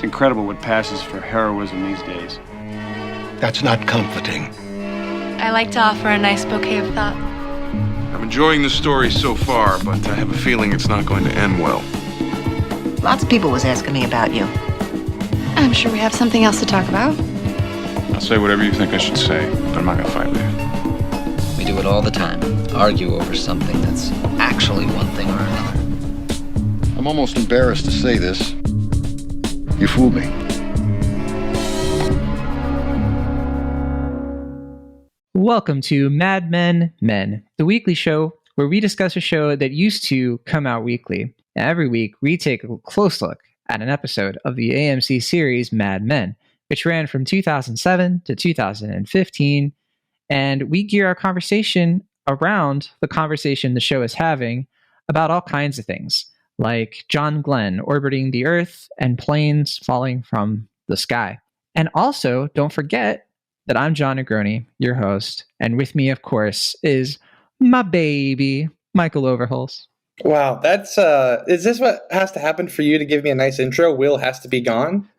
incredible what passes for heroism these days. That's not comforting. I like to offer a nice bouquet of thought. I'm enjoying the story so far, but I have a feeling it's not going to end well. Lots of people was asking me about you. I'm sure we have something else to talk about. I'll say whatever you think I should say, but I'm not gonna fight with you. We do it all the time. Argue over something that's actually one thing or another. I'm almost embarrassed to say this. You fooled me. Welcome to Mad Men, the weekly show where we discuss a show that used to come out weekly. Every week, we take a close look at an episode of the AMC series Mad Men, which ran from 2007 to 2015, and we gear our conversation around the conversation the show is having about all kinds of things, like John Glenn orbiting the Earth and planes falling from the sky. And also, don't forget that I'm John Negroni, your host, and with me, of course, is my baby, Michael Overholz. Wow, that's is this what has to happen for you to give me a nice intro? Will has to be gone?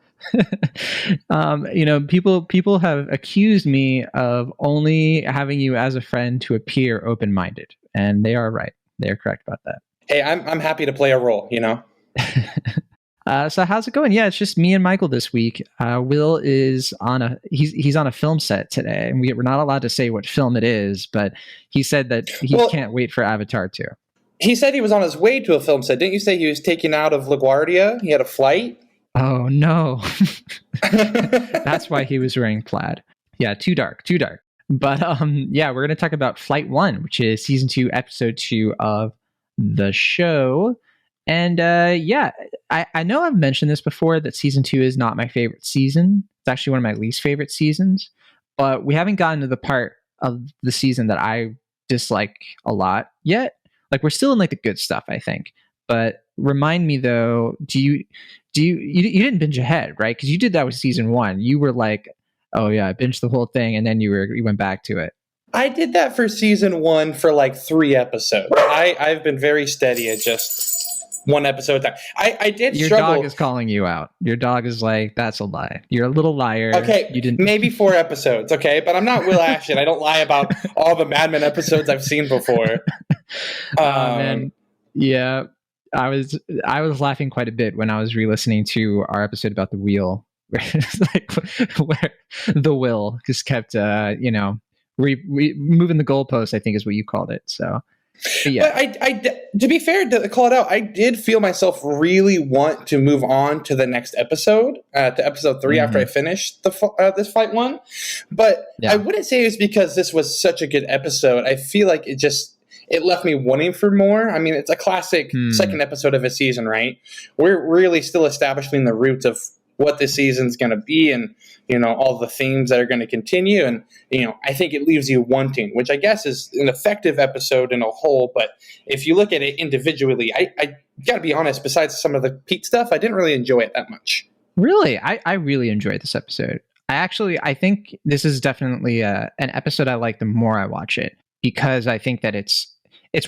People have accused me of only having you as a friend to appear open-minded, and they are right. They are correct about that. Hey, I'm happy to play a role, you know? So how's it going? Yeah, it's just me and Michael this week. Will is he's on a film set today, and we're not allowed to say what film it is, but he said that he can't wait for Avatar 2. He said he was on his way to a film set. Didn't you say he was taken out of LaGuardia? He had a flight? Oh, no. That's why he was wearing plaid. Yeah, too dark. But we're going to talk about Flight 1, which is season 2, episode 2 of the show. And I know I've mentioned this before, that season 2 is not my favorite season. It's actually one of my least favorite seasons. But we haven't gotten to the part of the season that I dislike a lot yet. Like, we're still in like the good stuff, I think. But remind me though, you didn't binge ahead, right? Because you did that with season 1. You were like, oh yeah, I binged the whole thing, and then you went back to it. I did that for season 1 for like 3 episodes. I've been very steady at just one episode at a time. I did Your struggle. Dog is calling you out. Your dog is like, that's a lie. You're a little liar. Okay, you didn't. Maybe 4 episodes, okay? But I'm not Will Ashton. I don't lie about all the Mad Men episodes I've seen before. Man. Yeah. I was laughing quite a bit when I was re-listening to our episode about the wheel, where the will just kept, moving the goalpost, I think is what you called it. So, but yeah. But I, to be fair, to call it out, I did feel myself really want to move on to the next episode, to episode 3, after I finished this Flight 1. But yeah. I wouldn't say it's because this was such a good episode. I feel like it left me wanting for more. I mean, it's a classic second episode of a season, right? We're really still establishing the roots of what this season's going to be, and, all the themes that are going to continue. And, I think it leaves you wanting, which I guess is an effective episode in a whole. But if you look at it individually, I got to be honest, besides some of the Pete stuff, I didn't really enjoy it that much. Really? I really enjoyed this episode. I think this is definitely an episode I like the more I watch it, because I think that it's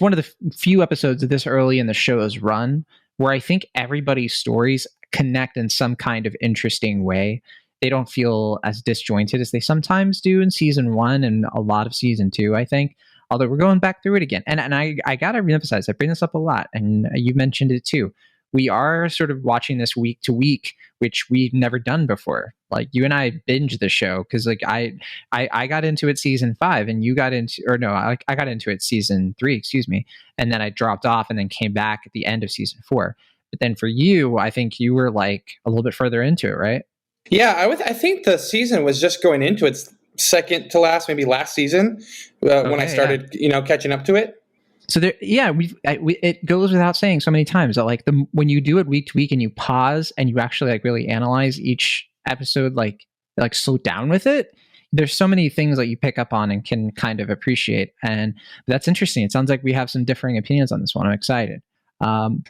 one of the few episodes of this early in the show's run where I think everybody's stories connect in some kind of interesting way. They don't feel as disjointed as they sometimes do in season 1 and a lot of season 2, I think. Although we're going back through it again. And I got to reemphasize, I bring this up a lot, and you mentioned it too. We are sort of watching this week to week, which we've never done before. Like, you and I binge the show because, like, I got into it season 5, and you got into, or no, I got into it season 3, excuse me, and then I dropped off and then came back at the end of season 4. But then for you, I think you were like a little bit further into it, right? Yeah, I think the season was just going into its second to last, maybe last season, when I started, catching up to it. So there, yeah, it goes without saying so many times that, like, when you do it week to week and you pause and you actually like really analyze each episode, like slow down with it, there's so many things that you pick up on and can kind of appreciate. And that's interesting. It sounds like we have some differing opinions on this one. I'm excited. Who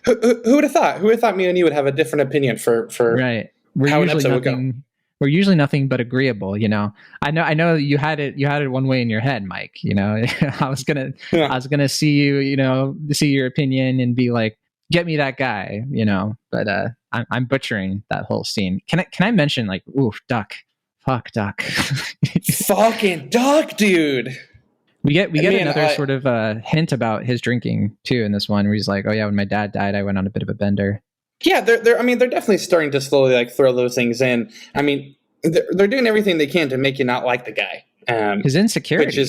would have thought? Who would have thought me and you would have a different opinion for right? how an episode would go? We're usually nothing but agreeable, I know you had it one way in your head, Mike. I was gonna see you, see your opinion and be like, get me that guy, but I'm butchering that whole scene. Can I mention like, ooh, Duck, fuck Duck, fucking Duck, dude. We get another sort of hint about his drinking too in this one, where he's like, "Oh yeah, when my dad died, I went on a bit of a bender." Yeah, they're definitely starting to slowly like throw those things in. I mean, they're doing everything they can to make you not like the guy. His insecurity.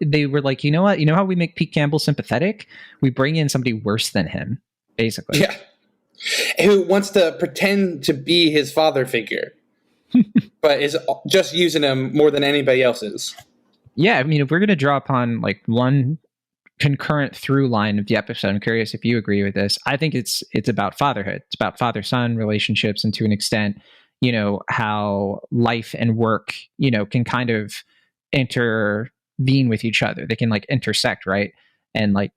They were like, you know what? You know how we make Pete Campbell sympathetic? We bring in somebody worse than him, basically. Yeah, who wants to pretend to be his father figure, but is just using him more than anybody else is. Yeah, I mean, if we're going to draw upon like one concurrent through line of the episode, I'm curious if you agree with this. I think it's about fatherhood. It's about father-son relationships, and to an extent, you know, how life and work, you know, can kind of intervene with each other. They can like intersect, right? And like,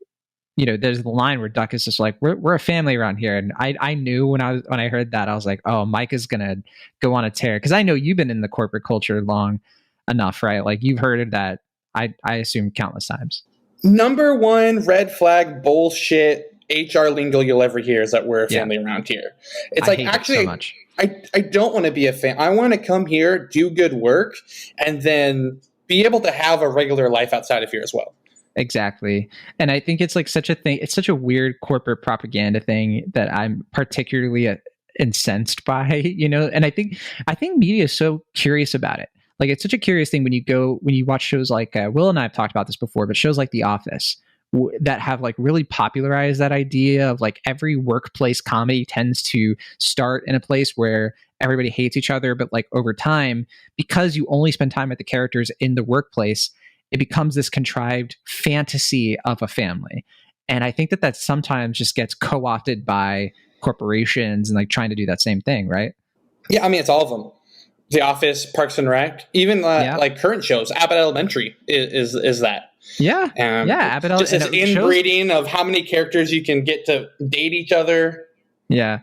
you know, there's the line where Duck is just like, we're a family around here. And I knew when I heard that, I was like, oh, Mike is gonna go on a tear, because I know you've been in the corporate culture long enough, right? Like you've heard that, I assume, countless times. Number one red flag bullshit HR lingo you'll ever hear is that we're a family around here. It's like, actually, so much. I don't want to be a fan. I want to come here, do good work, and then be able to have a regular life outside of here as well. Exactly. And I think it's like such a thing. It's such a weird corporate propaganda thing that I'm particularly incensed by, you know? And I think media is so curious about it. Like, it's such a curious thing when you watch shows like, Will and I have talked about this before, but shows like The Office that have like really popularized that idea of like every workplace comedy tends to start in a place where everybody hates each other. But like over time, because you only spend time with the characters in the workplace, it becomes this contrived fantasy of a family. And I think that sometimes just gets co-opted by corporations and like trying to do that same thing, right? Yeah, I mean, it's all of them. The Office, Parks and Rec, even like current shows. Abbott Elementary is that. Yeah, Abbott Elementary. Just this inbreeding of how many characters you can get to date each other. Yeah,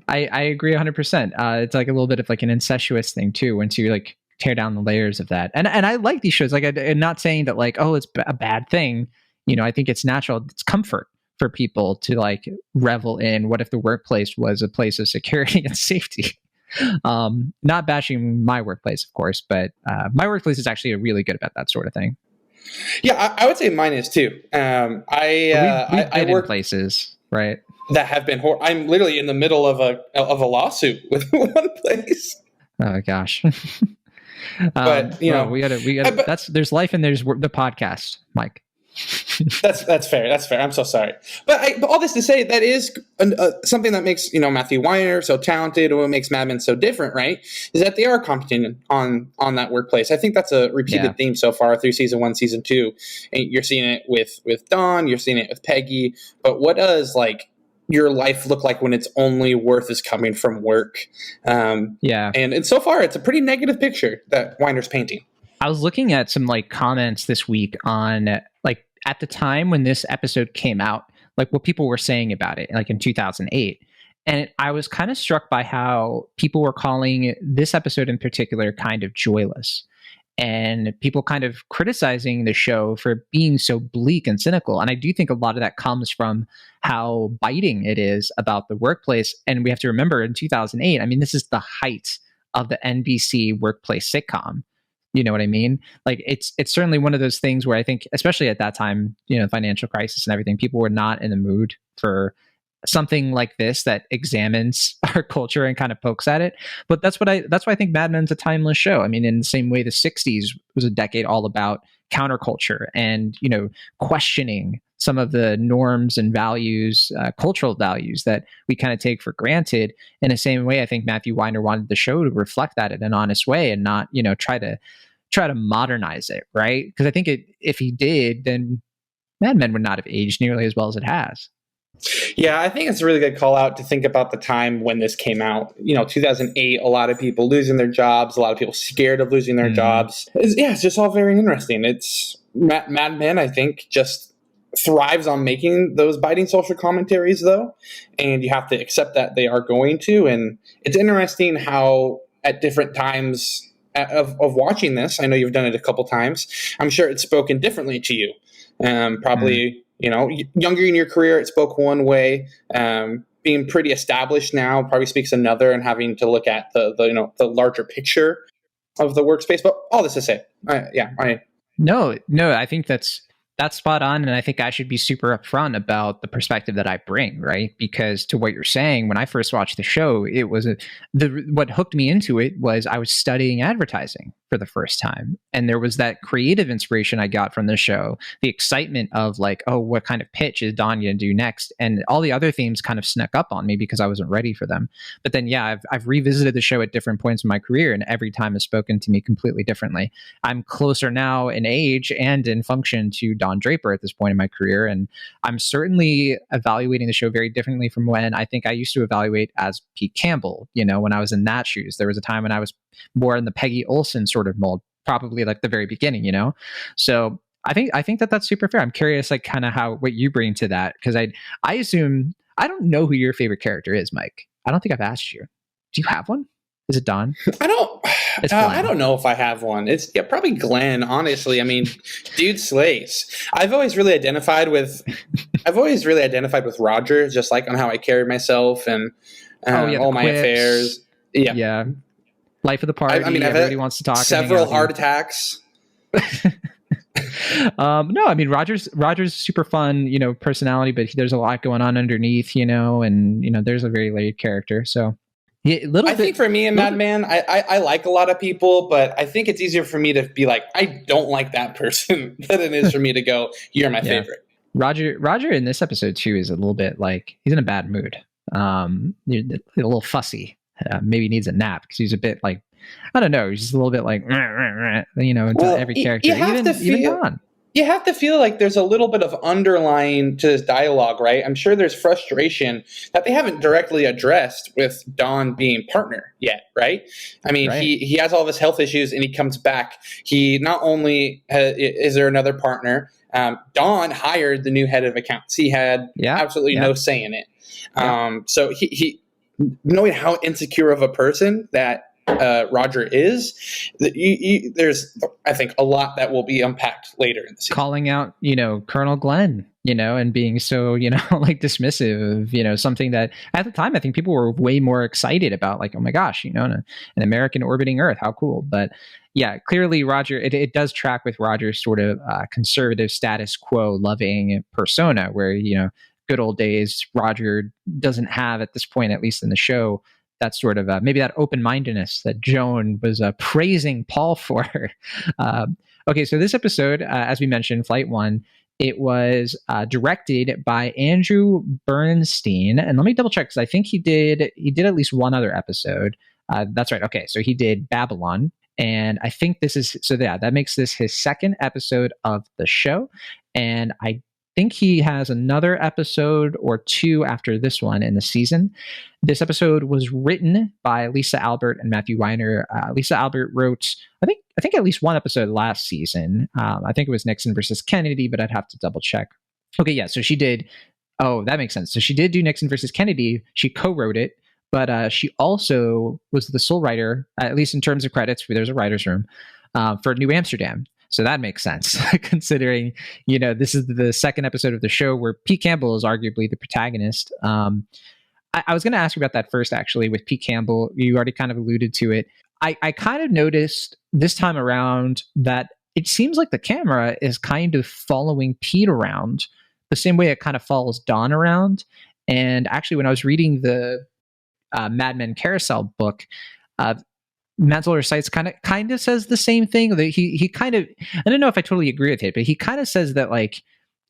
I agree 100%. It's like a little bit of like an incestuous thing too, once you like tear down the layers of that. And I like these shows. Like, I'm not saying that like, oh, it's a bad thing. You know, I think it's natural. It's comfort for people to like revel in what if the workplace was a place of security and safety. Not bashing my workplace, of course, but my workplace is actually really good about that sort of thing. Yeah, I would say mine is too. I work in places, right, that have been I'm literally in the middle of a lawsuit with one place. Oh gosh. But you know, we gotta. There's life and there's the podcast, Mike. That's fair. I'm so sorry, but all this to say, that is something that makes Matthew Weiner so talented, and what makes Mad Men so different, right? Is that they are commenting on that workplace. I think that's a repeated theme so far through season 1, season 2, and you're seeing it with Dawn, you're seeing it with Peggy. But what does like your life look like when its only worth is coming from work? And so far, it's a pretty negative picture that Weiner's painting. I was looking at some like comments this week on like at the time when this episode came out, like what people were saying about it, like in 2008. And I was kind of struck by how people were calling this episode in particular kind of joyless, and people kind of criticizing the show for being so bleak and cynical. And I do think a lot of that comes from how biting it is about the workplace. And we have to remember in 2008, I mean, this is the height of the NBC workplace sitcom. You know what I mean? Like it's certainly one of those things where I think, especially at that time, financial crisis and everything, people were not in the mood for something like this that examines our culture and kind of pokes at it. But that's why I think Mad Men's a timeless show. I mean, in the same way the 60s was a decade all about counterculture and, questioning some of the norms and values, cultural values that we kind of take for granted. In the same way, I think Matthew Weiner wanted the show to reflect that in an honest way and not, try to modernize it, right? Because I think if he did, then Mad Men would not have aged nearly as well as it has. Yeah, I think it's a really good call out to think about the time when this came out. 2008, a lot of people losing their jobs, a lot of people scared of losing their jobs. It's just all very interesting. It's Mad Men, I think, just thrives on making those biting social commentaries, though, and you have to accept that they are going to. And it's interesting how at different times of watching this, I know you've done it a couple times, I'm sure it's spoken differently to you. Probably, younger in your career, it spoke one way. being pretty established now probably speaks another, and having to look at the larger picture of the workspace. But all this to say, No, I think that's spot on, and I think I should be super upfront about the perspective that I bring, right? Because to what you're saying, when I first watched the show, it was what hooked me into it was I was studying advertising for the first time, and there was that creative inspiration I got from the show, the excitement of like, oh, what kind of pitch is Don going to do next, and all the other themes kind of snuck up on me because I wasn't ready for them. But then, yeah, I've revisited the show at different points in my career, and every time has spoken to me completely differently. I'm closer now in age and in function to Don Draper at this point in my career, and I'm certainly evaluating the show very differently from when I think I used to evaluate as Pete Campbell. When I was in that shoes, there was a time when I was more in the Peggy Olsen sort of mold, probably like the very beginning. So I think that's super fair. I'm curious, like, kind of what you bring to that, because I assume I don't know who your favorite character is, Mike. I don't think I've asked you. Do you have one? Is it Don? I don't know if I have one. It's probably Glenn, honestly. I mean, dude slays. I've always really identified with Roger, just like on how I carried myself and all my affairs. Yeah. Life of the party. I mean, everybody wants to talk. Several heart attacks. No, I mean, Roger's super fun, personality, but there's a lot going on underneath, and there's a very laid character. So I think for me in Mad Men, I like a lot of people, but I think it's easier for me to be like, I don't like that person than it is for me to go, you're my favorite. Roger in this episode too is a little bit like, he's in a bad mood. A little fussy. Maybe needs a nap because he's a bit like, I don't know, he's just a little bit like, to every character. Even Don. You have to feel like there's a little bit of underlying to this dialogue, right? I'm sure there's frustration that they haven't directly addressed with Don being partner yet, right? I mean, right. He has all of his health issues and he comes back. He not only is there another partner, Don hired the new head of accounts. He had absolutely no say in it. So he knowing how insecure of a person that Roger is, there's, I think, a lot that will be unpacked later in the season. Calling out, Colonel Glenn, and being so, like dismissive of, something that at the time I think people were way more excited about, like, oh my gosh, an American orbiting Earth, how cool. But yeah, clearly Roger, it does track with Roger's sort of conservative status quo loving persona where, good old days, Roger doesn't have at this point, at least in the show, that sort of maybe that open-mindedness that Joan was praising Paul for. Okay, so this episode, as we mentioned, Flight 1, it was directed by Andrew Bernstein, and let me double check because I think he did at least one other episode. That's right. Okay, so he did Babylon, and I think this is that makes this his second episode of the show, and I think he has another episode or two after this one in the season. This episode was written by Lisa Albert and Matthew Weiner. Lisa Albert wrote, I think at least one episode last season. I think it was Nixon versus Kennedy, but I'd have to double check. Okay, yeah, so she did. Oh, that makes sense. So she did do Nixon versus Kennedy. She co-wrote it, but she also was the sole writer, at least in terms of credits, there's a writer's room, for New Amsterdam. So that makes sense, considering, this is the second episode of the show where Pete Campbell is arguably the protagonist. I was going to ask you about that first, actually, with Pete Campbell. You already kind of alluded to it. I kind of noticed this time around that it seems like the camera is kind of following Pete around the same way it kind of follows Don around. And actually, when I was reading the Mad Men Carousel book, Manzler Seitz kind of says the same thing. That he kind of, I don't know if I totally agree with it, but he kind of says that like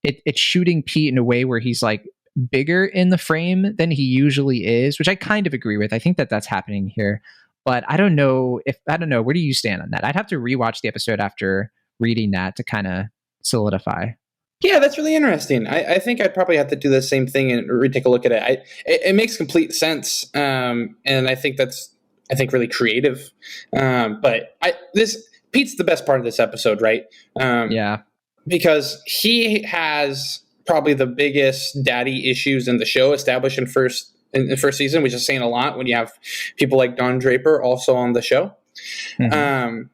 it's shooting Pete in a way where he's like bigger in the frame than he usually is, which I kind of agree with. I think that's happening here, but I don't know. Where do you stand on that? I'd have to rewatch the episode after reading that to kind of solidify. Yeah, that's really interesting. I think I'd probably have to do the same thing and retake a look at it. It makes complete sense, and I think that's really creative. But Pete's the best part of this episode, right? Because he has probably the biggest daddy issues in the show established in the first season, which is saying a lot when you have people like Don Draper also on the show. Mm-hmm.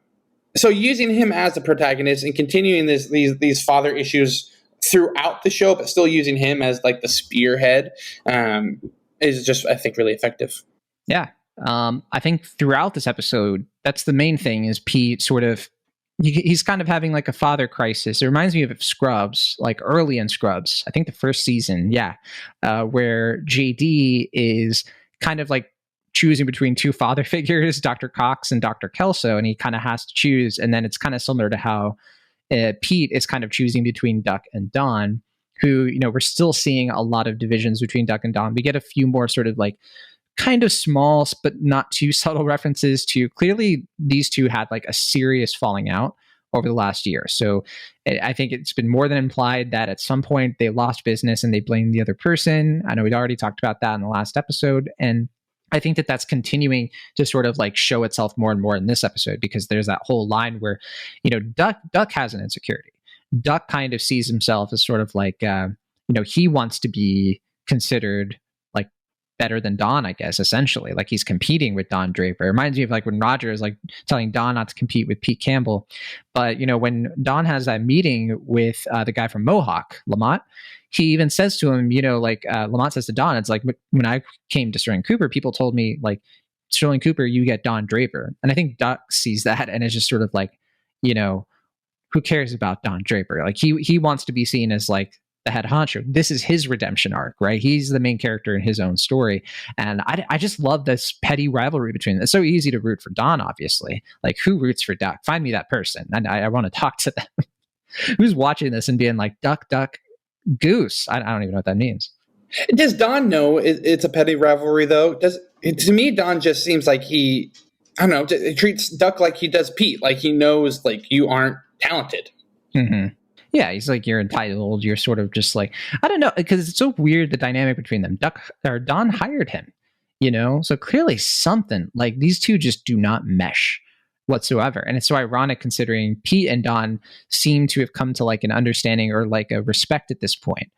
So using him as the protagonist and continuing these father issues throughout the show, but still using him as like the spearhead, is just, I think, really effective. Yeah. I think throughout this episode, that's the main thing is Pete sort of, he's kind of having like a father crisis. It reminds me of Scrubs, like early in Scrubs, I think the first season. Yeah. Where JD is kind of like choosing between two father figures, Dr. Cox and Dr. Kelso, and he kind of has to choose. And then it's kind of similar to how Pete is kind of choosing between Duck and Don, who, you know, we're still seeing a lot of divisions between Duck and Don. We get a few more sort of like kind of small but not too subtle references to clearly these two had like a serious falling out over the last year. So I think it's been more than implied that at some point they lost business and they blamed the other person. I know we'd already talked about that in the last episode, and I think that that's continuing to sort of like show itself more and more in this episode, because there's that whole line where, you know, Duck has an insecurity. Duck kind of sees himself as sort of like, you know, he wants to be considered like better than Don, I guess, essentially. Like he's competing with Don Draper. It reminds me of like when Roger is like telling Don not to compete with Pete Campbell. But, you know, when Don has that meeting with the guy from Mohawk, Lamont, he even says to him, you know, like Lamont says to Don, it's like, when I came to Sterling Cooper, people told me like, Sterling Cooper, you get Don Draper. And I think Duck sees that and is just sort of like, you know, who cares about Don Draper? Like he wants to be seen as like the head honcho. This is his redemption arc, right? He's the main character in his own story. And I just love this petty rivalry between them. It's so easy to root for Don, obviously. Like who roots for Duck? Find me that person. And I want to talk to them. Who's watching this and being like, Duck, Duck, Goose? I don't even know what that means. Does Don know it's a petty rivalry, though? To me, Don just seems like he treats Duck like he does Pete. Like he knows like you aren't talented. Mm-hmm. Yeah, he's like, you're entitled. You're sort of just like, I don't know, because it's so weird, the dynamic between them. Don hired him, you know? So clearly something, like these two just do not mesh whatsoever. And it's so ironic considering Pete and Don seem to have come to like an understanding or like a respect at this point.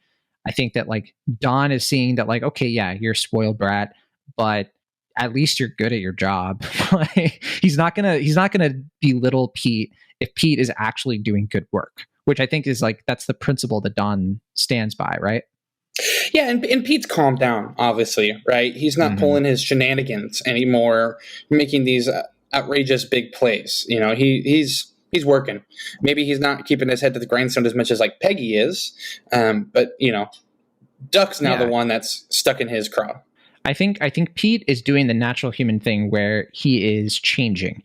I think that like Don is seeing that like, okay, yeah, you're a spoiled brat, but at least you're good at your job. he's not gonna belittle Pete if Pete is actually doing good work, which I think is like, that's the principle that Don stands by, right? Yeah, and Pete's calmed down, obviously, right? He's not pulling his shenanigans anymore, making these outrageous big plays. You know, he's working. Maybe he's not keeping his head to the grindstone as much as like Peggy is, but you know, Duck's now the one that's stuck in his craw. I think Pete is doing the natural human thing where he is changing.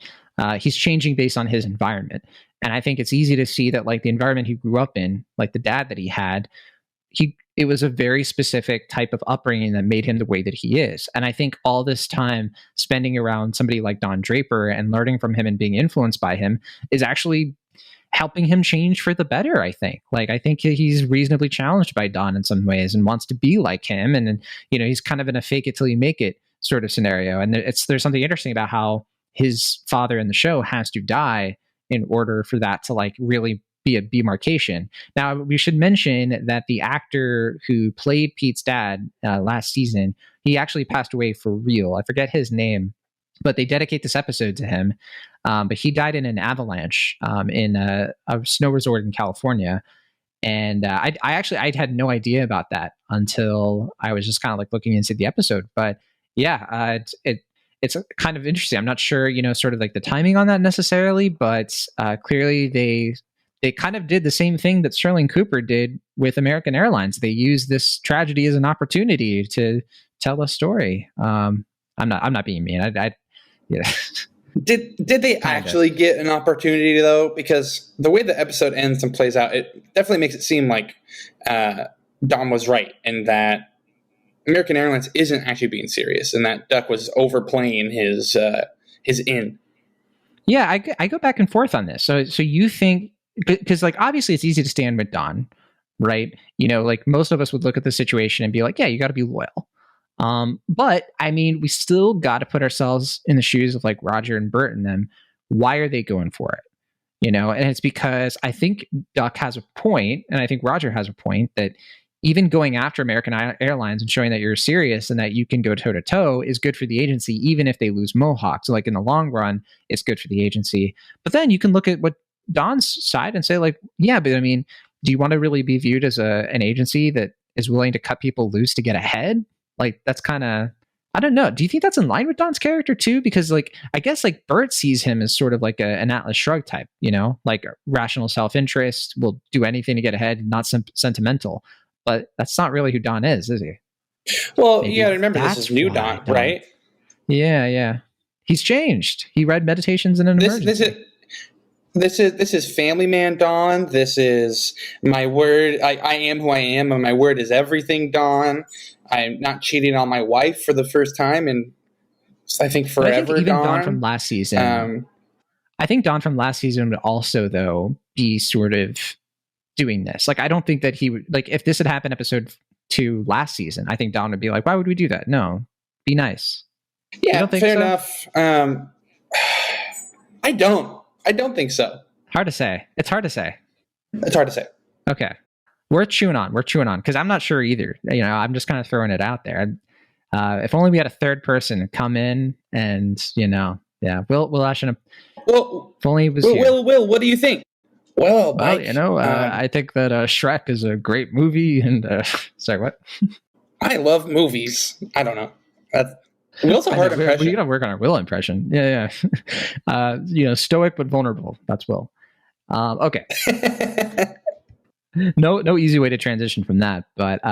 He's changing based on his environment. And I think it's easy to see that like the environment he grew up in, like the dad that he had, it was a very specific type of upbringing that made him the way that he is. And I think all this time spending around somebody like Don Draper and learning from him and being influenced by him is actually helping him change for the better, I think. Like, I think he's reasonably challenged by Don in some ways and wants to be like him. And, you know, he's kind of in a fake it till you make it sort of scenario. And there's something interesting about how his father in the show has to die in order for that to like really be a demarcation. Now, we should mention that the actor who played Pete's dad last season, he actually passed away for real. I forget his name, but they dedicate this episode to him. But he died in an avalanche in a snow resort in California. And I had no idea about that until I was just kind of like looking into the episode. But yeah, it's kind of interesting. I'm not sure, you know, sort of like the timing on that necessarily, but clearly they kind of did the same thing that Sterling Cooper did with American Airlines. They used this tragedy as an opportunity to tell a story. I'm not being mean. Yeah. Did they actually get an opportunity though? Because the way the episode ends and plays out, it definitely makes it seem like Don was right, and that American Airlines isn't actually being serious, and that Duck was overplaying his in. Yeah, I go back and forth on this. So you think, because like obviously it's easy to stand with Don, right? You know, like most of us would look at the situation and be like, yeah, you got to be loyal. But I mean, we still got to put ourselves in the shoes of like Roger and Bert and them. Why are they going for it? You know, and it's because I think Duck has a point, and I think Roger has a point, that even going after American Airlines and showing that you're serious and that you can go toe to toe is good for the agency, even if they lose Mohawk. So like in the long run, it's good for the agency. But then you can look at what Don's side and say like, yeah, but I mean, do you want to really be viewed as an agency that is willing to cut people loose to get ahead? Like that's kind of, I don't know. Do you think that's in line with Don's character too? Because like, I guess like Bert sees him as sort of like an Atlas Shrugged type, you know, like rational self-interest, will do anything to get ahead, not sentimental. But that's not really who Don is he? Well, Maybe you got to remember this that's is new why Don, right? Yeah. He's changed. He read Meditations in an Emergency. This is Family Man Don. This is my word. I am who I am, and my word is everything, Don. I'm not cheating on my wife for the first time, and I think forever. I think even Don. Don from last season. I think Don from last season would also, though, be sort of doing this. Like, I don't think that he would, like, if this had happened episode 2 last season, I think Don would be like, why would we do that? No, be nice. Yeah, fair enough. I don't think so. Hard to say. It's hard to say. Okay. We're chewing on because I'm not sure either. You know, I'm just kind of throwing it out there. If only we had a third person come in and, you know, yeah, Will Ashton. Well, if only it was Will, what do you think? Well, Mike, you know, I think that Shrek is a great movie. And sorry, what? I love movies. I don't know. Will's a hard impression. We gotta work on our Will impression. Yeah. You know, stoic but vulnerable. That's Will. Okay. No easy way to transition from that, but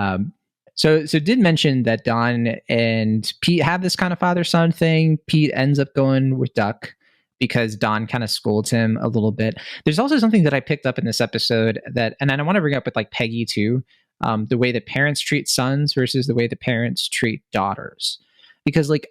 so did mention that Don and Pete have this kind of father-son thing. Pete ends up going with Duck because Don kind of scolds him a little bit. There's also something that I picked up in this episode that, and I want to bring up with like Peggy too, the way that parents treat sons versus the way that parents treat daughters. Because like,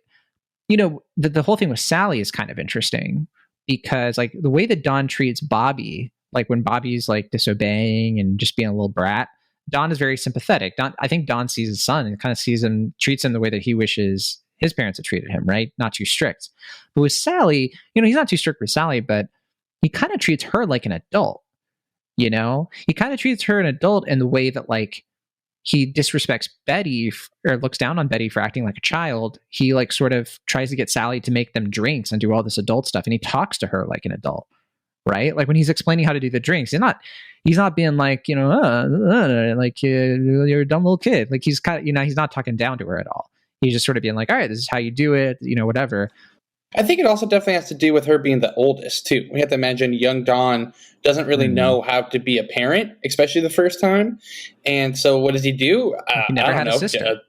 you know, the whole thing with Sally is kind of interesting because like the way that Don treats Bobby, like when Bobby's like disobeying and just being a little brat, Don is very sympathetic. I think Don sees his son and kind of treats him the way that he wishes his parents had treated him, right? Not too strict. But with Sally, you know, he's not too strict with Sally, but he kind of treats her like an adult, you know? He kind of treats her an adult in the way that like he disrespects Betty or looks down on Betty for acting like a child. He like sort of tries to get Sally to make them drinks and do all this adult stuff. And he talks to her like an adult, right? Like when he's explaining how to do the drinks, he's not being like, you know, like you're a dumb little kid. Like he's kind of, you know, he's not talking down to her at all. He's just sort of being like, all right, this is how you do it, you know, whatever. I think it also definitely has to do with her being the oldest too. We have to imagine young Don doesn't really know how to be a parent, especially the first time. And so what does he do? He never had a sister.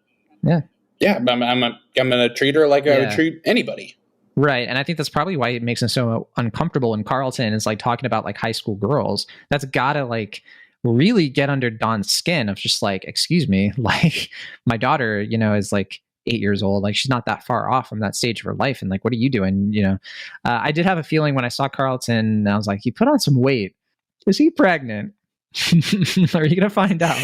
Yeah. I'm going to treat her like I would treat anybody. Right. And I think that's probably why it makes him so uncomfortable when Carlton is like talking about like high school girls. That's gotta like really get under Don's skin of just like, excuse me, like my daughter, you know, is like 8 years old. Like she's not that far off from that stage of her life. And like, what are you doing? You know, I did have a feeling when I saw Carlton, I was like, he put on some weight. Is he pregnant? Are you going to find out?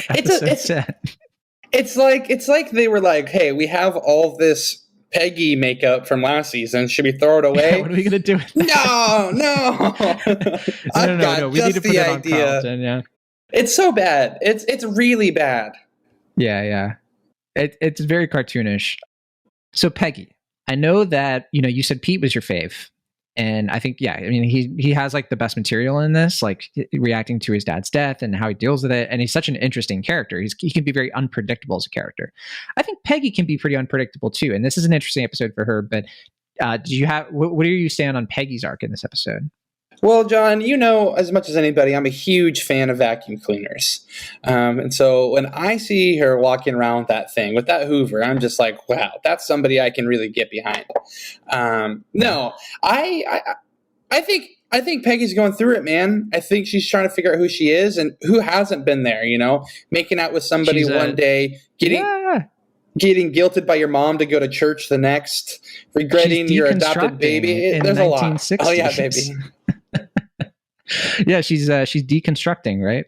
It's like they were like, hey, we have all this Peggy makeup from last season. Should we throw it away? Yeah, what are we going to do with that? No. No. We need to put it on Carlton, yeah. It's so bad. It's really bad. Yeah. It's very cartoonish. So Peggy, I know that, you know, you said Pete was your fave. And I think, yeah, I mean, he has like the best material in this, like reacting to his dad's death and how he deals with it. And he's such an interesting character. He can be very unpredictable as a character. I think Peggy can be pretty unpredictable too. And this is an interesting episode for her. But do you have, what are you saying on Peggy's arc in this episode? Well, John, you know as much as anybody, I'm a huge fan of vacuum cleaners. And so when I see her walking around with that thing, with that Hoover, I'm just like, wow, that's somebody I can really get behind. No, I think Peggy's going through it, man. I think she's trying to figure out who she is and who hasn't been there, you know, making out with somebody one day, getting guilted by your mom to go to church the next, regretting your adopted baby. There's a lot. Oh yeah, baby. Yeah, she's deconstructing, right?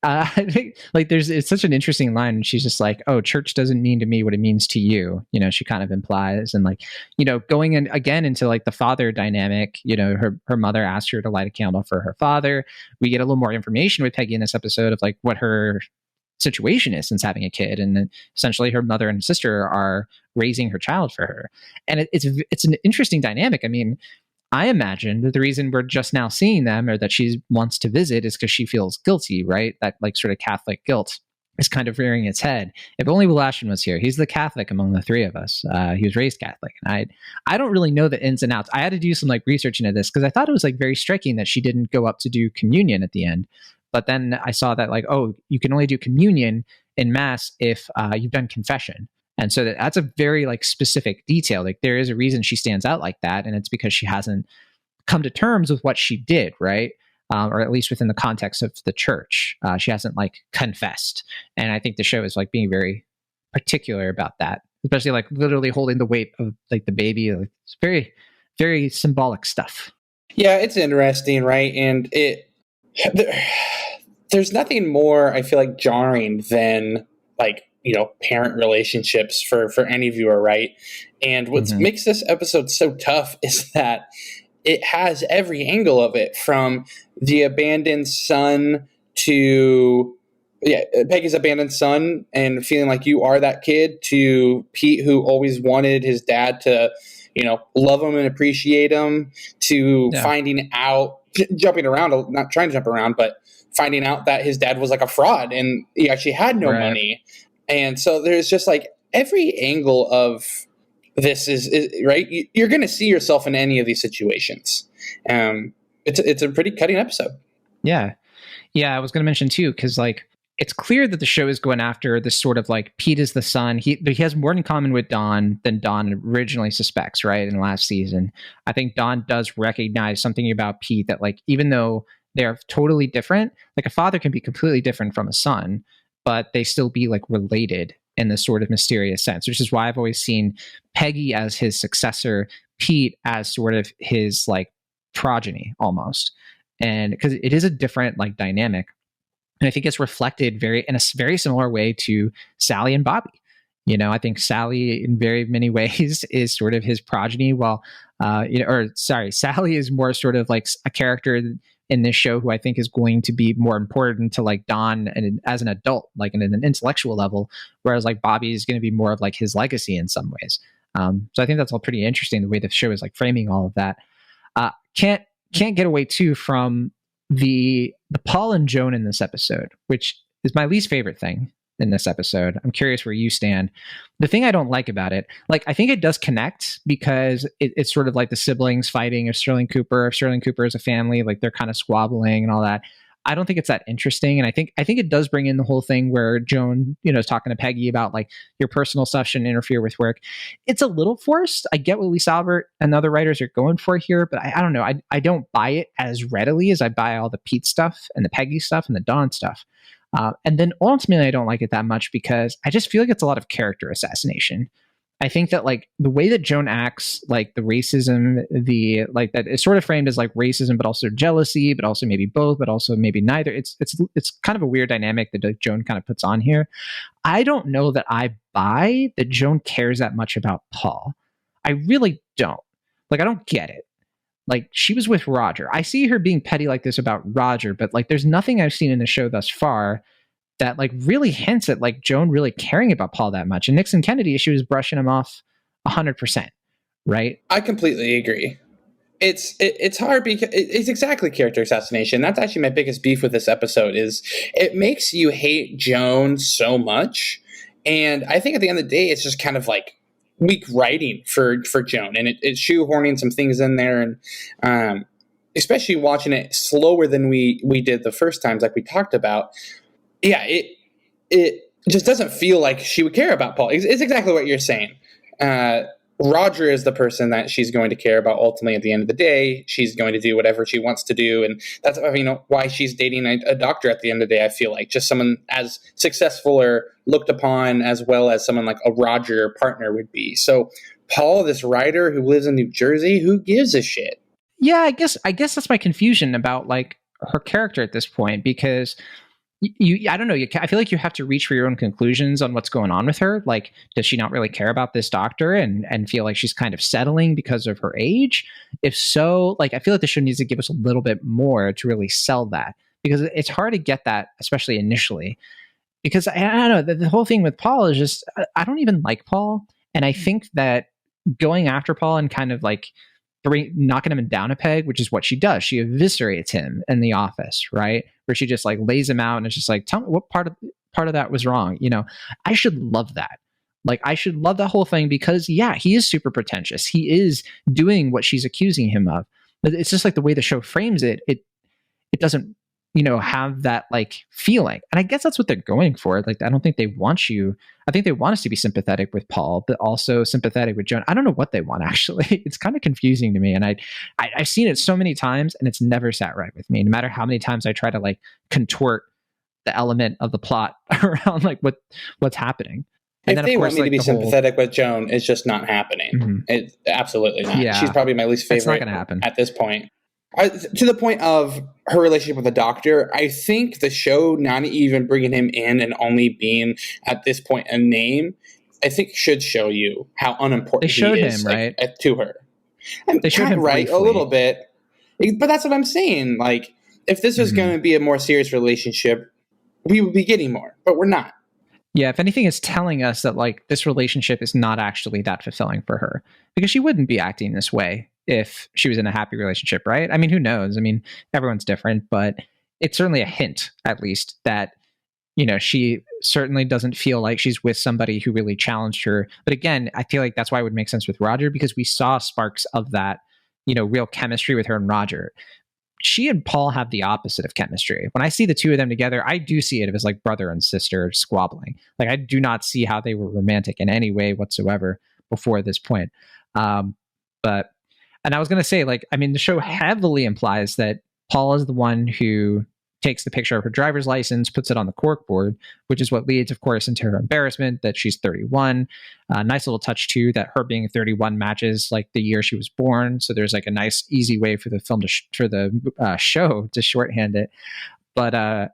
I think like it's such an interesting line. And she's just like, "Oh, church doesn't mean to me what it means to you." You know, she kind of implies, and like, you know, going in again into like the father dynamic. You know, her mother asked her to light a candle for her father. We get a little more information with Peggy in this episode of like what her situation is since having a kid, and then essentially her mother and sister are raising her child for her, and it's an interesting dynamic. I mean, I imagine that the reason we're just now seeing them or that she wants to visit is because she feels guilty, right? That like sort of Catholic guilt. is kind of rearing its head. If only Will Ashton was here. He's the Catholic among the three of us. He was raised Catholic, and I don't really know the ins and outs. I had to do some like research into this because I thought it was like very striking that she didn't go up to do communion at the end. But then I saw that like, oh, you can only do communion in mass if you've done confession. And so that's a very like specific detail. Like there is a reason she stands out like that, and it's because she hasn't come to terms with what she did, right? Or at least within the context of the church. She hasn't like confessed. And I think the show is like being very particular about that, especially like literally holding the weight of like the baby. Like, it's very, very symbolic stuff. Yeah, it's interesting, right? And there's nothing more, I feel like, jarring than like, parent relationships for any viewer, right? And what makes this episode so tough is that it has every angle of it, from the abandoned son to Peggy's abandoned son and feeling like you are that kid, to Pete, who always wanted his dad to, love him and appreciate him, to finding out, jumping around, not trying to jump around, but finding out that his dad was like a fraud and he actually had no money. And so there's just like every angle of this is right. You're going to see yourself in any of these situations. It's a pretty cutting episode. Yeah. I was going to mention too, because like it's clear that the show is going after this sort of like Pete is the son. He has more in common with Dawn than Dawn originally suspects. Right, in the last season, I think Dawn does recognize something about Pete that like even though they're totally different, like a father can be completely different from a son, but they still be like related in this sort of mysterious sense, which is why I've always seen Peggy as his successor, Pete as sort of his like progeny almost. And because it is a different like dynamic. And I think it's reflected in a very similar way to Sally and Bobby. I think Sally in very many ways is sort of his progeny, while Sally is more sort of like a character in this show who I think is going to be more important to like Dawn and as an adult, like in an intellectual level, whereas like Bobby is going to be more of like his legacy in some ways. So I think that's all pretty interesting, the way the show is like framing all of that. Can't get away too from the Paul and Joan in this episode, which is my least favorite thing in this episode. I'm curious where you stand. The thing I don't like about it, like I think it does connect because it's sort of like the siblings fighting, if Sterling Cooper is a family, like they're kind of squabbling and all that. I don't think it's that interesting. And I think it does bring in the whole thing where Joan, is talking to Peggy about like your personal stuff shouldn't interfere with work. It's a little forced. I get what Lisa Albert and the other writers are going for here, but I don't know. I don't buy it as readily as I buy all the Pete stuff and the Peggy stuff and the Dawn stuff. And then ultimately, I don't like it that much because I just feel like it's a lot of character assassination. I think that like the way that Joan acts, like the racism, the like that is sort of framed as like racism, but also jealousy, but also maybe both, but also maybe neither. It's kind of a weird dynamic that Joan kind of puts on here. I don't know that I buy that Joan cares that much about Paul. I really don't. Like, I don't get it. Like, she was with Roger. I see her being petty like this about Roger, but like there's nothing I've seen in the show thus far that like really hints at like Joan really caring about Paul that much. And Nixon Kennedy, she was brushing him off 100%, right? I completely agree. It's hard because it's exactly character assassination. That's actually my biggest beef with this episode is it makes you hate Joan so much. And I think at the end of the day, it's just kind of like weak writing for Joan, and it's shoehorning some things in there. And especially watching it slower than we did the first times, like we talked about. Yeah, it just doesn't feel like she would care about Paul. It's exactly what you're saying. Roger is the person that she's going to care about ultimately at the end of the day. She's going to do whatever she wants to do. And that's why she's dating a doctor at the end of the day, I feel like. Just someone as successful or looked upon as well as someone like a Roger partner would be. So Paul, this writer who lives in New Jersey, who gives a shit? Yeah, I guess that's my confusion about like her character at this point, because I don't know. I feel like you have to reach for your own conclusions on what's going on with her. Like, does she not really care about this doctor and feel like she's kind of settling because of her age? If so, like, I feel like the show needs to give us a little bit more to really sell that, because it's hard to get that, especially initially. Because I don't know, the whole thing with Paul is just, I don't even like Paul. And I think that going after Paul and kind of like knocking him down a peg, which is what she does. She eviscerates him in the office, right? Where she just like lays him out and it's just like, tell me what part of part of that was wrong. I should love that. Like, I should love that whole thing because, yeah, he is super pretentious. He is doing what she's accusing him of. But it's just like the way the show frames it. It doesn't, have that like feeling. And I guess that's what they're going for. Like, I don't think they want you. I think they want us to be sympathetic with Paul, but also sympathetic with Joan. I don't know what they want, actually. It's kind of confusing to me. And I've seen it so many times and it's never sat right with me. No matter how many times I try to like contort the element of the plot around like what's happening. And if they want me to be sympathetic with Joan, it's just not happening. Mm-hmm. It's absolutely not. Yeah. She's probably my least favorite. It's not going to happen at this point. To the point of her relationship with the doctor, I think the show not even bringing him in and only being at this point a name, I think should show you how unimportant they showed he is him, right? To her. They showed him right briefly. A little bit, but that's what I'm saying. Like, if this was going to be a more serious relationship, we would be getting more, but we're not. Yeah, if anything, it's telling us that like this relationship is not actually that fulfilling for her, because she wouldn't be acting this way if she was in a happy relationship, right? I mean, who knows? I mean, everyone's different, but it's certainly a hint, at least, that, she certainly doesn't feel like she's with somebody who really challenged her. But again, I feel like that's why it would make sense with Roger, because we saw sparks of that, real chemistry with her and Roger. She and Paul have the opposite of chemistry. When I see the two of them together, I do see it as like brother and sister squabbling. Like, I do not see how they were romantic in any way whatsoever before this point. And I was going to say, like, I mean, the show heavily implies that Paul is the one who takes the picture of her driver's license, puts it on the corkboard, which is what leads, of course, into her embarrassment that she's 31. Nice little touch, too, that her being 31 matches, like, the year she was born. So there's, like, a nice, easy way for the film for the show to shorthand it. But, I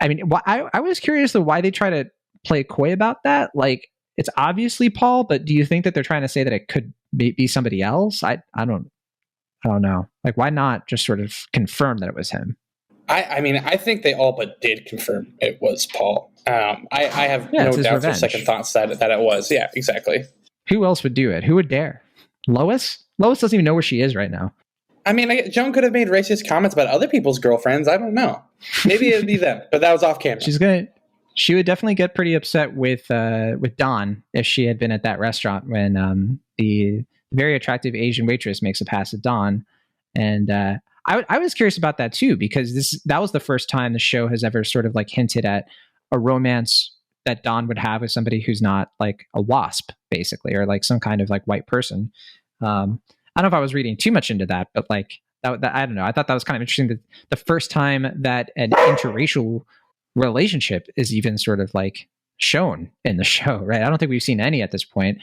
mean, I was curious, though, why they try to play coy about that. Like, it's obviously Paul, but do you think that they're trying to say that it could be somebody else? I don't know. Like, why not just sort of confirm that it was him? I mean, I think they all but did confirm it was Paul. I have no doubts or second thoughts that it was. Yeah, exactly. Who else would do it? Who would dare? Lois? Lois doesn't even know where she is right now. I mean, Joan could have made racist comments about other people's girlfriends. I don't know. Maybe it'd be them, but that was off camera. She would definitely get pretty upset with Dawn if she had been at that restaurant when the very attractive Asian waitress makes a pass at Dawn. And I was curious about that too, because that was the first time the show has ever sort of like hinted at a romance that Dawn would have with somebody who's not like a WASP, basically, or like some kind of like white person. I don't know if I was reading too much into that, but like that I don't know. I thought that was kind of interesting that the first time that an interracial relationship is even sort of like shown in the show, right? I don't think we've seen any at this point,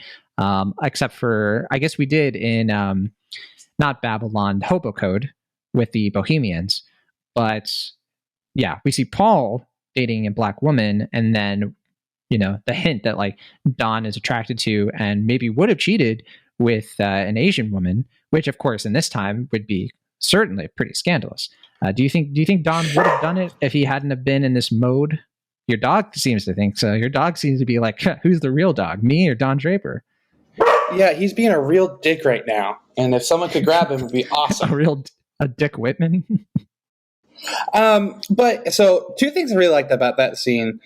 except for, I guess we did in not Babylon, Hobo Code with the Bohemians. But yeah, we see Paul dating a black woman, and then, the hint that like Dawn is attracted to and maybe would have cheated with an Asian woman, which of course in this time would be certainly pretty scandalous. Do you think Dawn would have done it if he hadn't have been in this mode? Your dog seems to think so. Your dog seems to be like, who's the real dog, me or Don Draper? Yeah, he's being a real dick right now. And if someone could grab him, it would be awesome. a Dick Whitman? But so two things I really liked about that scene.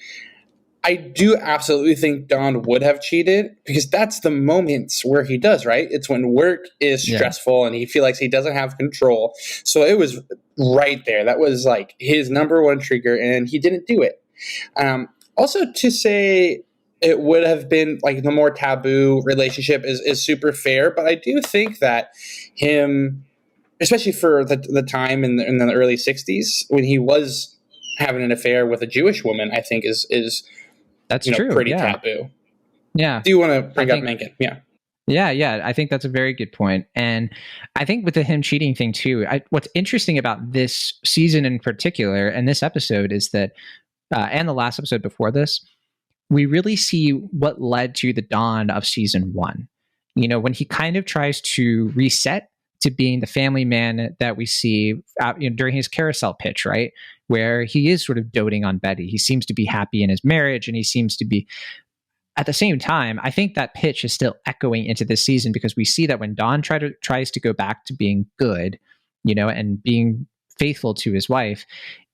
I do absolutely think Don would have cheated, because that's the moments where he does, right? It's when work is stressful and he feels like he doesn't have control. So it was right there. That was like his number one trigger, and he didn't do it. Also, to say it would have been like the more taboo relationship is super fair, but I do think that him, especially for the time in the early 60s when he was having an affair with a Jewish woman, I think is that's true. Pretty taboo. Yeah. Do you want to bring up Mencken? Yeah. Yeah. I think that's a very good point. And I think with the him cheating thing too, what's interesting about this season in particular and this episode is that, and the last episode before this, we really see what led to the dawn of season 1. When he kind of tries to reset to being the family man that we see during his carousel pitch, right? Where he is sort of doting on Betty. He seems to be happy in his marriage, and he seems to be, at the same time, I think that pitch is still echoing into this season, because we see that when Don tries to go back to being good, and being faithful to his wife,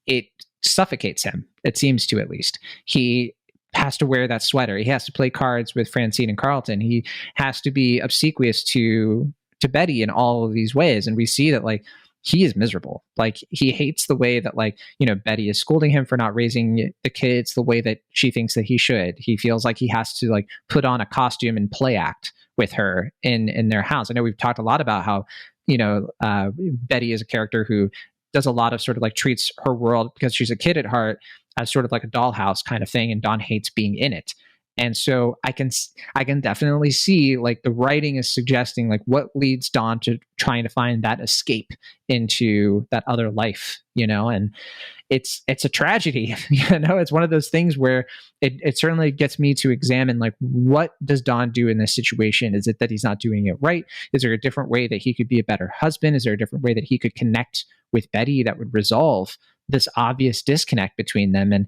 it suffocates him. It seems to, at least. He has to wear that sweater. He has to play cards with Francine and Carlton. He has to be obsequious to Betty in all of these ways. And we see that like he is miserable. Like he hates the way that like, Betty is scolding him for not raising the kids the way that she thinks that he should. He feels like he has to like put on a costume and play act with her in their house. I know we've talked a lot about how, Betty is a character who does a lot of sort of like treats her world, because she's a kid at heart, as sort of like a dollhouse kind of thing, and Dawn hates being in it. And so I can definitely see like the writing is suggesting like what leads Dawn to trying to find that escape into that other life, and it's a tragedy. It's one of those things where it certainly gets me to examine like, what does Dawn do in this situation? Is it that he's not doing it right? Is there a different way that he could be a better husband? Is there a different way that he could connect with Betty that would resolve this obvious disconnect between them? And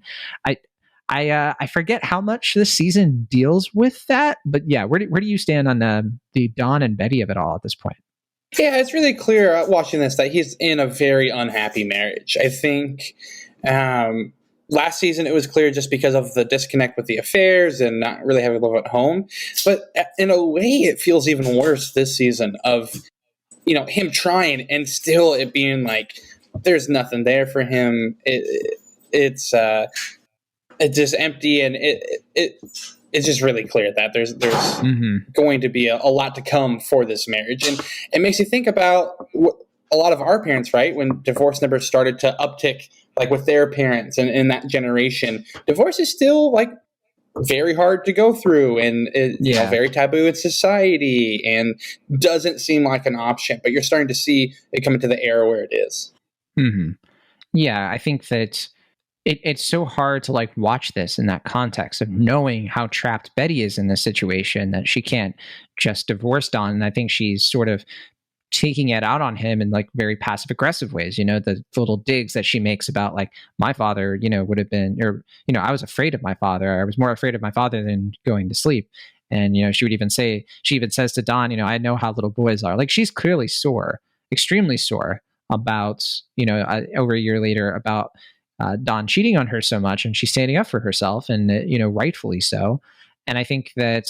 I forget how much this season deals with that, but yeah, where do you stand on the Dawn and Betty of it all at this point? Yeah, it's really clear watching this that he's in a very unhappy marriage. I think last season it was clear just because of the disconnect with the affairs and not really having to live at home. But in a way, it feels even worse this season of, him trying and still it being like there's nothing there for him. It's just empty, and it's just really clear that there's going to be a lot to come for this marriage. And it makes you think about a lot of our parents, right? When divorce numbers started to uptick, like with their parents and in that generation, divorce is still like very hard to go through and very taboo in society and doesn't seem like an option. But you're starting to see it come into the era where it is. Mm-hmm. Yeah, I think that it's so hard to like watch this in that context of knowing how trapped Betty is in this situation, that she can't just divorce Dawn. And I think she's sort of taking it out on him in like very passive aggressive ways, the little digs that she makes about like, my father, would have been, or, I was afraid of my father. I was more afraid of my father than going to sleep. And, she would even say, she even says to Dawn, I know how little boys are. Like she's clearly sore, extremely sore about, over a year later about Dawn cheating on her so much, and she's standing up for herself, and rightfully so. And I think that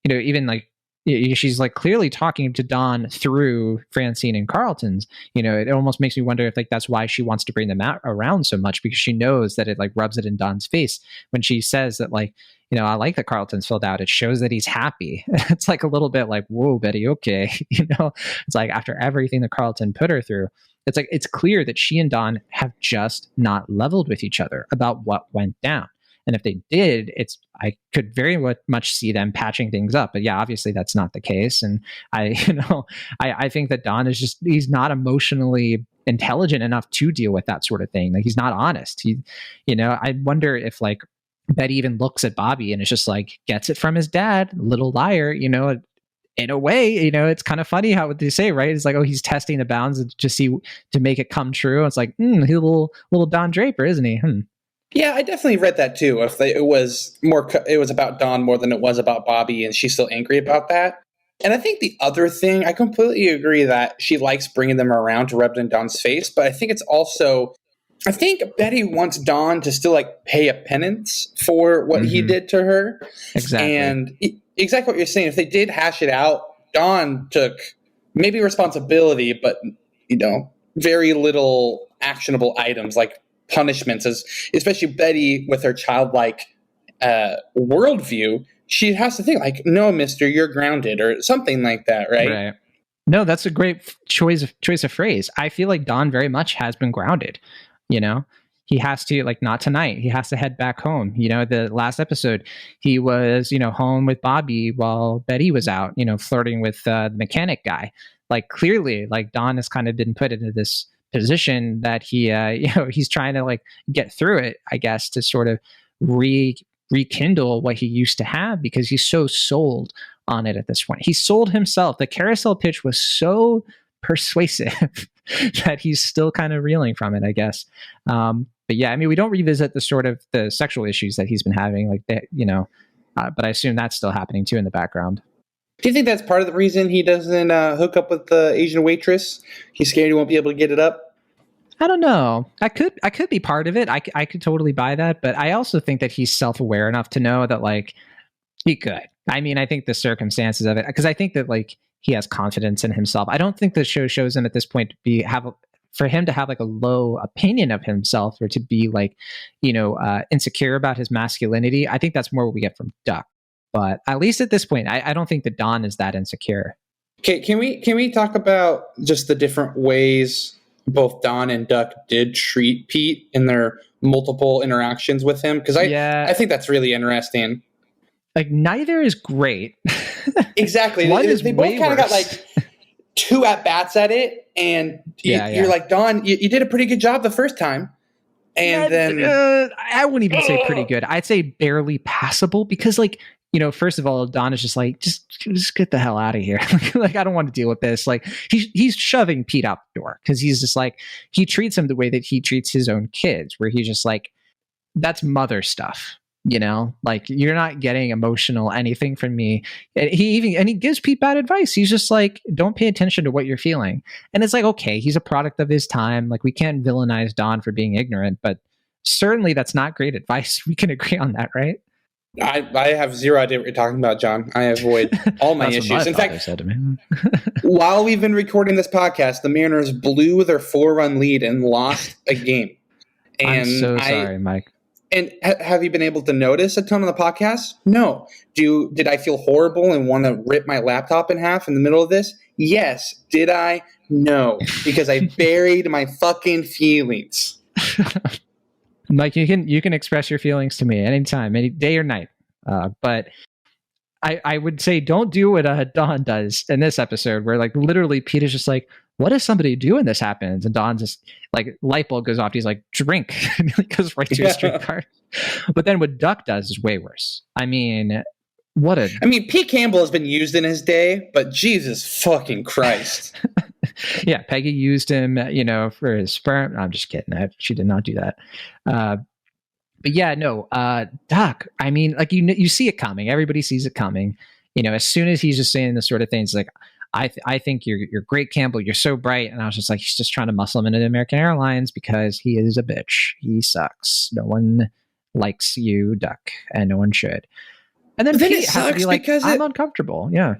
even like she's like clearly talking to Dawn through Francine and Carlton's. It almost makes me wonder if like that's why she wants to bring them out around so much, because she knows that it like rubs it in Dawn's face when she says that like, I like that Carlton's filled out. It shows that he's happy. It's like a little bit like, whoa, Betty, okay. It's like after everything that Carlton put her through. It's like, it's clear that she and Dawn have just not leveled with each other about what went down. And if they did, I could very much see them patching things up. But yeah, obviously that's not the case. And I think that Dawn is he's not emotionally intelligent enough to deal with that sort of thing. Like he's not honest. I wonder if like Betty even looks at Bobby and it's just like, gets it from his dad, little liar, in a way, it's kind of funny how what they say, right? It's like, oh, he's testing the bounds to make it come true. It's like, he's a little Don Draper, isn't he? Yeah, I definitely read that too. It was about Dawn more than it was about Bobby, and she's still angry about that. And I think the other thing, I completely agree that she likes bringing them around to rub it in Dawn's face, but I think it's also, I think Betty wants Dawn to still like pay a penance for what he did to her. Exactly. And exactly what you're saying. If they did hash it out, Dawn took maybe responsibility, but very little actionable items like punishments, especially Betty with her childlike worldview. She has to think like, no, mister, you're grounded or something like that, right? No, that's a great choice of phrase. I feel like Dawn very much has been grounded. He has to, like, not tonight. He has to head back home. The last episode, he was, home with Bobby while Betty was out, flirting with the mechanic guy. Like, clearly, like, Dawn has kind of been put into this position that he, he's trying to, like, get through it, I guess, to sort of rekindle what he used to have, because he's so sold on it at this point. He sold himself. The carousel pitch was so persuasive that he's still kind of reeling from it, I guess. But yeah, I mean, we don't revisit the sort of the sexual issues that he's been having, like that, but I assume that's still happening too in the background. Do you think that's part of the reason he doesn't hook up with the Asian waitress? He's scared he won't be able to get it up? I don't know. I could be part of it. I could totally buy that, but I also think that he's self-aware enough to know that like he could. I mean, I think the circumstances of it, because I think that like he has confidence in himself. I don't think the show shows him at this point to be for him to have like a low opinion of himself or to be like, insecure about his masculinity. I think that's more what we get from Duck. But at least at this point, I don't think that Don is that insecure. Okay, can we talk about just the different ways both Don and Duck did treat Pete in their multiple interactions with him? Because I think that's really interesting. Like neither is great. Exactly. They both kind of got like 2 at-bats at it, and you're like, Don, you did a pretty good job the first time. And then I wouldn't even say pretty good. I'd say barely passable because like, first of all, Don is just like, just get the hell out of here. Like, I don't want to deal with this. Like he's shoving Pete out the door because he's just like, he treats him the way that he treats his own kids, where he's just like, that's mother stuff. Like you're not getting emotional anything from me. And he gives Pete bad advice. He's just like, don't pay attention to what you're feeling. And it's like, okay, he's a product of his time. Like we can't villainize Don for being ignorant, but certainly that's not great advice. We can agree on that, right? I have zero idea what you're talking about, John. I avoid all my issues. In fact, said to me. While we've been recording this podcast, the Mariners blew their 4-run lead and lost a game. And I'm so sorry, Mike. And have you been able to notice a ton on the podcast? No. Did I feel horrible and want to rip my laptop in half in the middle of this? Yes. Did I? No. Because I buried my fucking feelings. Mike, you can express your feelings to me anytime, any day or night. But I would say don't do what Don does in this episode, where like literally Pete is just like, what if somebody do when this happens? And Don just like light bulb goes off. He's like, drink. And he goes right to his drink card. But then what Duck does is way worse. I mean, Pete Campbell has been used in his day, but Jesus fucking Christ. Yeah, Peggy used him, for his sperm. I'm just kidding. She did not do that. But yeah, no, Duck. I mean, like you see it coming. Everybody sees it coming. As soon as he's just saying this sort of things, like I think you're great, Campbell. You're so bright. And I was just like, he's just trying to muscle him into American Airlines because he is a bitch. He sucks. No one likes you, Duck, and no one should. And then Pete has to be like, I'm uncomfortable. Yeah.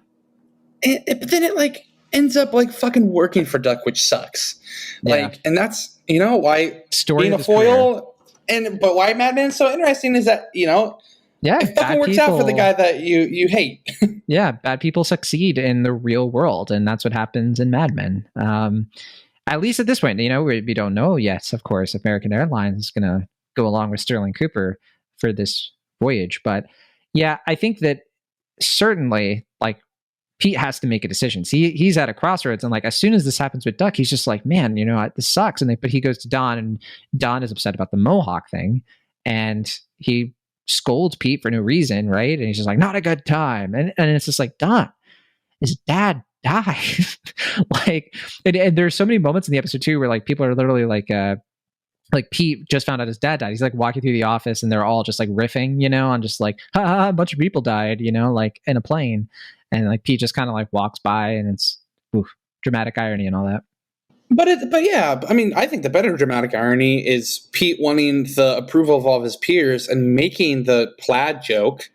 But then it like ends up like fucking working for Duck, which sucks. Like, and that's why story being a foil. But why Mad Men's so interesting is that it fucking works out for the guy that you hate. Yeah, bad people succeed in the real world, and that's what happens in Mad Men. At least at this point, we don't know yet, of course, if American Airlines is going to go along with Sterling Cooper for this voyage. But yeah, I think that certainly, like, Pete has to make a decision. He's at a crossroads, and like as soon as this happens with Duck, he's just like, man, this sucks. But he goes to Don, and Don is upset about the Mohawk thing, and he scolds Pete for no reason, right? And he's just like, not a good time. And it's just like, Don, his dad died. Like, and there's so many moments in the episode too where like people are literally like Pete just found out his dad died. He's like walking through the office and they're all just like riffing, on just like, a bunch of people died, like in a plane. And like Pete just kind of like walks by and it's dramatic irony and all that. But yeah, I mean, I think the better dramatic irony is Pete wanting the approval of all of his peers and making the plaid joke.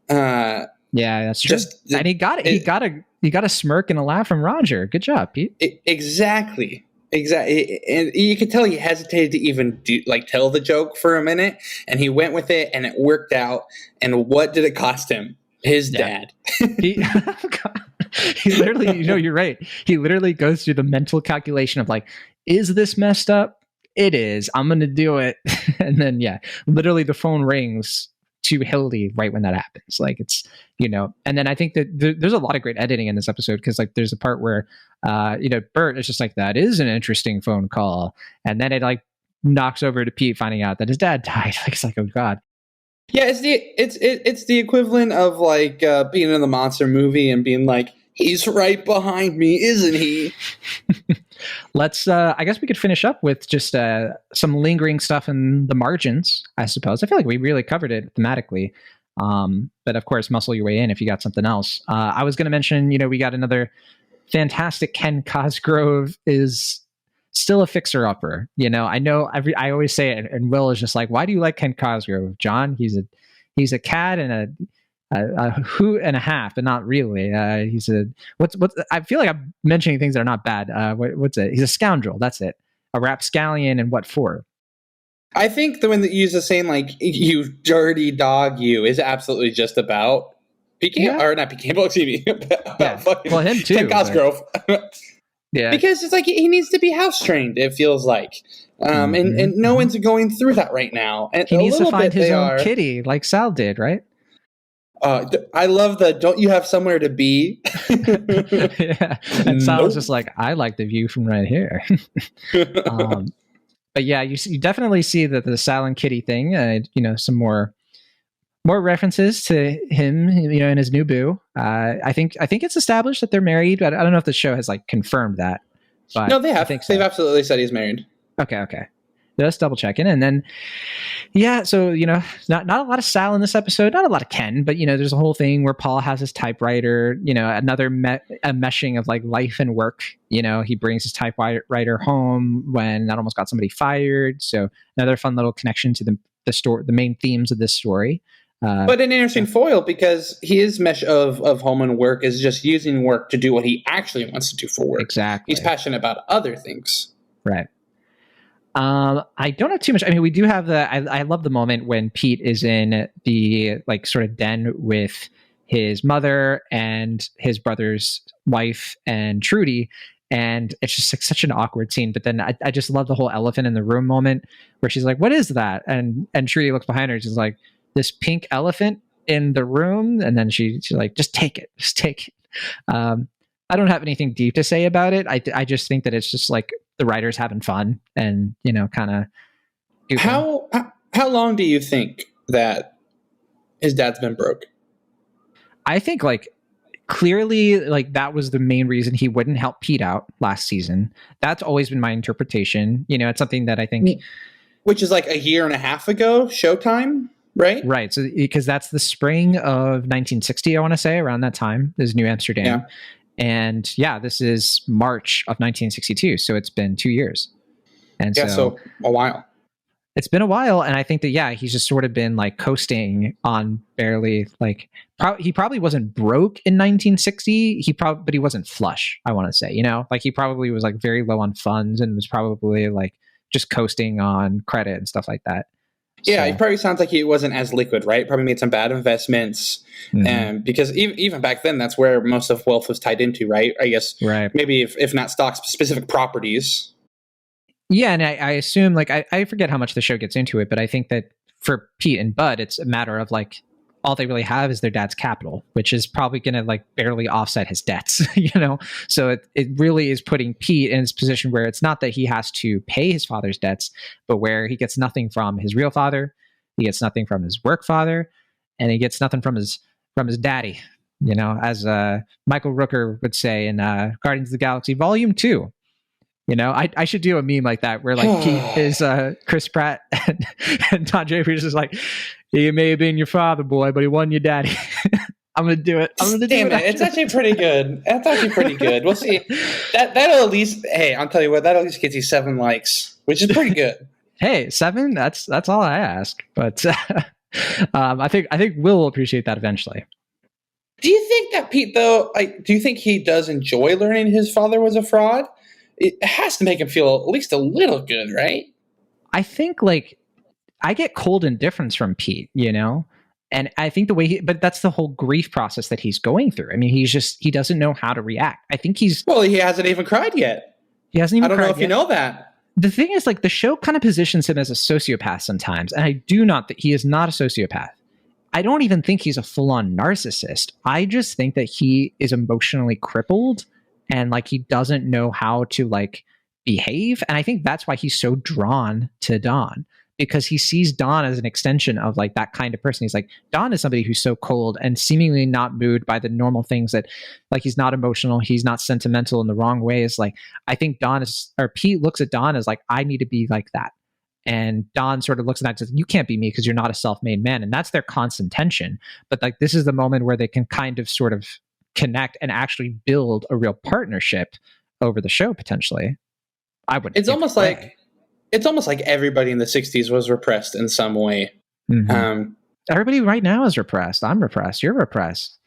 Yeah, that's true. And he got it. He got a smirk and a laugh from Roger. Good job, Pete. Exactly. And you could tell he hesitated to even tell the joke for a minute, and he went with it, and it worked out. And what did it cost him? His dad. He literally, you're right. He literally goes through the mental calculation of like, is this messed up? It is. I'm going to do it. And then, literally the phone rings to Hildy right when that happens. Like it's, and then I think that there's a lot of great editing in this episode because like there's a part where, Bert is just like, that is an interesting phone call. And then it like knocks over to Pete finding out that his dad died. Like, it's like, oh God. Yeah, it's the equivalent of like being in the monster movie and being like, he's right behind me, isn't he? Let's. I guess we could finish up with just some lingering stuff in the margins. I suppose. I feel like we really covered it thematically. But of course, muscle your way in if you got something else. I was going to mention, we got another fantastic Ken Cosgrove is still a fixer-upper. You know, I always say it, and Will is just like, why do you like Ken Cosgrove, John? He's a cat and a hoot and a half, but not really. He's a what's I feel like I'm mentioning things that are not bad. What's it? He's a scoundrel. That's it. A rapscallion, and what for? I think the one that uses saying like "you dirty dog," you is absolutely just about PK or not PK, but excuse me, about fucking well, him too, Ken Cosgrove. Yeah, because it's like he needs to be house trained. It feels like, and no one's going through that right now. And he needs to find his own kitty, like Sal did, right? I love the "don't you have somewhere to be?" Yeah, and Sal was just like, "I like the view from right here." But yeah, you definitely see that the Sal and Kitty thing. You know, some more references to him, you know, and his new boo. I think it's established that they're married, but I don't know if the show has like confirmed that. But no, they have. I think so. They've absolutely said he's married. Okay. Just double checking, and then so you know, not a lot of Sal in this episode, not a lot of Ken, but you know, there's a whole thing where Paul has his typewriter. You know, another a meshing of like life and work. You know, he brings his typewriter home when that almost got somebody fired. So another fun little connection to the story, the main themes of this story. But an interesting foil because his mesh of home and work is just using work to do what he actually wants to do for work. Exactly. He's passionate about other things. Right. I don't have too much. I mean, we do have I love the moment when Pete is in the like sort of den with his mother and his brother's wife and Trudy. And it's just like such an awkward scene. But then I just love the whole elephant in the room moment where she's like, what is that? And Trudy looks behind her and she's like, this pink elephant in the room. And then she's like, just take it. I don't have anything deep to say about it. I just think that it's just like the writers having fun and, you know, kind of. How long do you think that his dad's been broke? I think like clearly like that was the main reason he wouldn't help Pete out last season. That's always been my interpretation. You know, it's something that I think. Which is like a year and a half ago, Showtime, right? Right. So because that's the spring of 1960, I want to say, around that time, is New Amsterdam. Yeah. And yeah, this is March of 1962. So it's been 2 years. And so a while. It's been a while. And I think that, he's just sort of been like coasting on barely like, he probably wasn't broke in 1960. But he wasn't flush, I want to say, you know, like he probably was like very low on funds and was probably like just coasting on credit and stuff like that. Yeah, it probably sounds like he wasn't as liquid, right? Probably made some bad investments. And because even back then, that's where most of wealth was tied into, right? I guess maybe if not stocks, specific properties. Yeah, and I assume, like, I forget how much the show gets into it, but I think that for Pete and Bud, it's a matter of, like, all they really have is their dad's capital, which is probably going to, like, barely offset his debts, you know? So it really is putting Pete in his position where it's not that he has to pay his father's debts, but where he gets nothing from his real father, he gets nothing from his work father, and he gets nothing from his daddy, you know, as Michael Rooker would say in Guardians of the Galaxy Volume 2. You know, I should do a meme like that where like Pete is Chris Pratt and Don Draper's just like, he may have been your father, boy, but he wasn't your daddy. I'm gonna do it. Damn it! It's actually pretty good. That's actually pretty good. We'll see. That'll at least. Hey, I'll tell you what. That'll at least get you 7 likes, which is pretty good. Hey, 7. That's all I ask. But I think Will appreciate that eventually. Do you think that Pete, though? Do you think he does enjoy learning his father was a fraud? It has to make him feel at least a little good, right? I think like I get cold indifference from Pete, you know, and I think the way but that's the whole grief process that he's going through. I mean, he doesn't know how to react. I think he hasn't even cried yet. He hasn't even cried yet. I don't know if you know that. The thing is, like, the show kind of positions him as a sociopath sometimes, and I do not that he is not a sociopath. I don't even think he's a full-on narcissist. I just think that he is emotionally crippled and like he doesn't know how to like behave. And I think that's why he's so drawn to Don, because he sees Don as an extension of like that kind of person. He's like, Don is somebody who's so cold and seemingly not moved by the normal things that like he's not emotional. He's not sentimental in the wrong ways. Like I think Pete looks at Don as like, I need to be like that. And Don sort of looks at that and says, you can't be me because you're not a self-made man. And that's their constant tension. But like, this is the moment where they can kind of sort of connect and actually build a real partnership over the show potentially. I would. It's almost like everybody in the 60s was repressed in some way. Mm-hmm. Everybody right now is repressed. I'm repressed. You're repressed.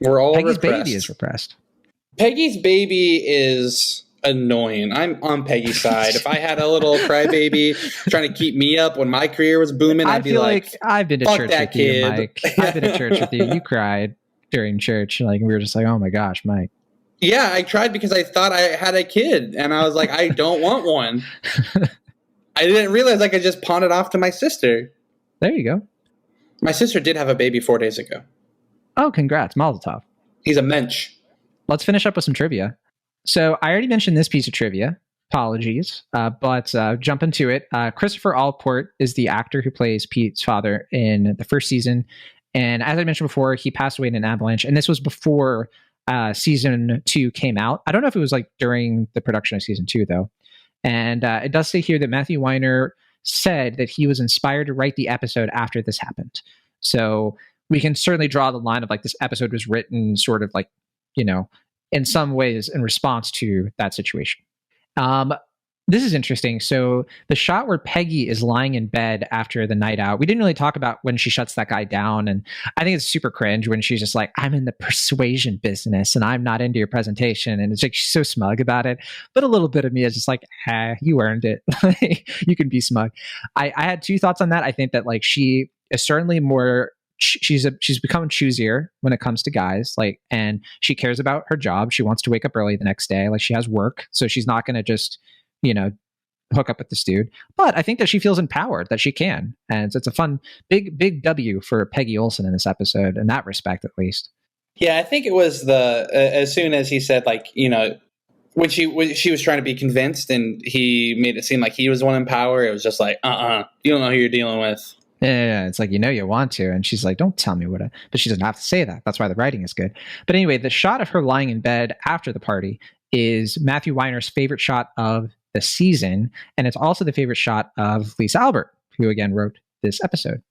We're all Peggy's repressed. baby is repressed. Peggy's baby is annoying. I'm on Peggy's side. If I had a little crybaby trying to keep me up when my career was booming, I'd be like, I've been to fuck church that with kid. you, Mike. I've been to church with you. You cried during church. Like, we were just like, oh my gosh, Mike. Yeah, I tried because I thought I had a kid, and I was like, I don't want one. I didn't realize I could just pawn it off to my sister. There you go. My sister did have a baby 4 days ago. Oh, congrats. Mazel tov. He's a mensch. Let's finish up with some trivia. So I already mentioned this piece of trivia. Apologies. But jump into it. Christopher Allport is the actor who plays Pete's father in the first season. And as I mentioned before, he passed away in an avalanche. And this was before season 2 came out. I don't know if it was like during the production of season 2, though. And it does say here that Matthew Weiner said that he was inspired to write the episode after this happened. So we can certainly draw the line of like this episode was written sort of like, you know, in some ways in response to that situation. This is interesting. So the shot where Peggy is lying in bed after the night out, we didn't really talk about when she shuts that guy down. And I think it's super cringe when she's just like, I'm in the persuasion business and I'm not into your presentation. And it's like, she's so smug about it. But a little bit of me is just like, you earned it. You can be smug. I had two thoughts on that. I think that like she is certainly more, she's become choosier when it comes to guys, like, and she cares about her job. She wants to wake up early the next day. Like, she has work. So she's not going to just, you know, hook up with this dude. But I think that she feels empowered, that she can. And so it's a fun, big W for Peggy Olson in this episode, in that respect, at least. Yeah, I think it was as soon as he said, like, you know, when she was trying to be convinced and he made it seem like he was the one in power, it was just like, you don't know who you're dealing with. Yeah, it's like, you know, you want to. And she's like, don't tell me what but she doesn't have to say that. That's why the writing is good. But anyway, the shot of her lying in bed after the party is Matthew Weiner's favorite shot of the season. And it's also the favorite shot of Lisa Albert, who again wrote this episode.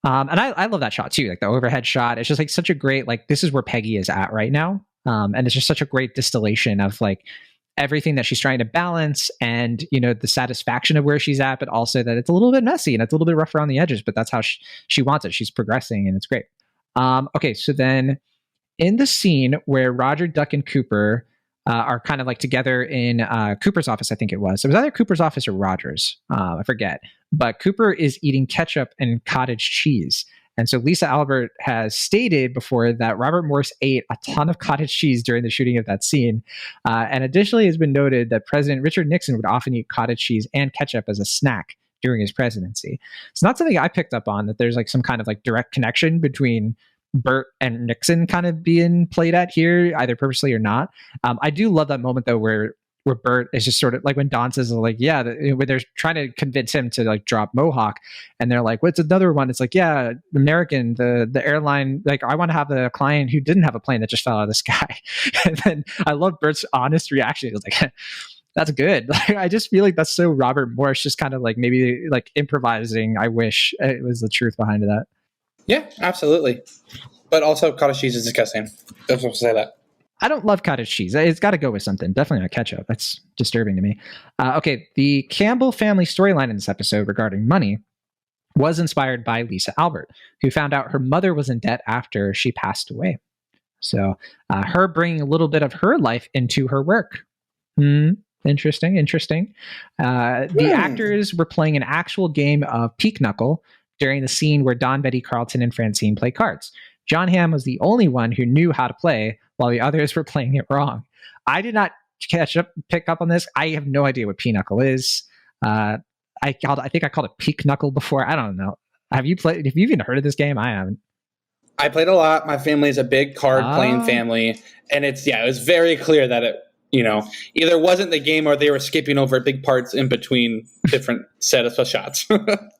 And I love that shot too, like the overhead shot. It's just like such a great, like, this is where Peggy is at right now. And it's just such a great distillation of like everything that she's trying to balance and, you know, the satisfaction of where she's at, but also that it's a little bit messy and it's a little bit rough around the edges, but that's how she wants it. She's progressing and it's great. Okay, so then in the scene where Roger, Duck, and Cooper are kind of like together in Cooper's office, I think it was either Cooper's office or Roger's, I forget, but Cooper is eating ketchup and cottage cheese. And so Lisa Albert has stated before that Robert Morse ate a ton of cottage cheese during the shooting of that scene. And additionally, it's been noted that President Richard Nixon would often eat cottage cheese and ketchup as a snack during his presidency. It's not something I picked up on, that there's like some kind of like direct connection between Bert and Nixon kind of being played at here, either purposely or not. I do love that moment though, where Bert is just sort of like when Don says like, yeah, when they're trying to convince him to like drop Mohawk, and they're like, what's another one? It's like, yeah, American, the airline, like, I want to have a client who didn't have a plane that just fell out of the sky. And then I love Bert's honest reaction. It was like, that's good. Like, I just feel like that's so Robert Morse, just kind of like maybe like improvising. I wish it was the truth behind that. Yeah, absolutely. But also cottage cheese is disgusting. Don't want to say that. I don't love cottage cheese. It's got to go with something. Definitely not ketchup. That's disturbing to me. Okay, the Campbell family storyline in this episode regarding money was inspired by Lisa Albert, who found out her mother was in debt after she passed away. So her bringing a little bit of her life into her work. Interesting. The actors were playing an actual game of Pinochle during the scene where Don, Betty, Carlton, and Francine play cards. John Hamm was the only one who knew how to play, while the others were playing it wrong. I did not pick up on this. I have no idea what Pinochle is. I think I called it Peak Knuckle before. I don't know. Have you even heard of this game? I haven't. I played a lot. My family is a big card playing family, and it was very clear that it, you know, either wasn't the game or they were skipping over big parts in between different set of shots.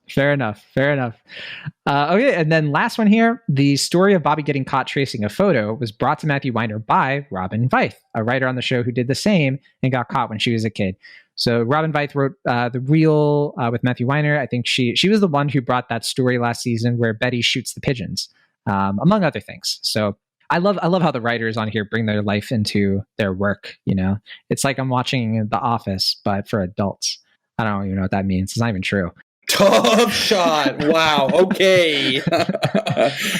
Fair enough. Okay, and then last one here. The story of Bobby getting caught tracing a photo was brought to Matthew Weiner by Robin Veith, a writer on the show who did the same and got caught when she was a kid. So Robin Veith wrote The Reel with Matthew Weiner. I think she was the one who brought that story last season where Betty shoots the pigeons, among other things. So I love how the writers on here bring their life into their work. You know, it's like I'm watching The Office, but for adults. I don't even know what that means. It's not even true. Tough shot. Wow. Okay.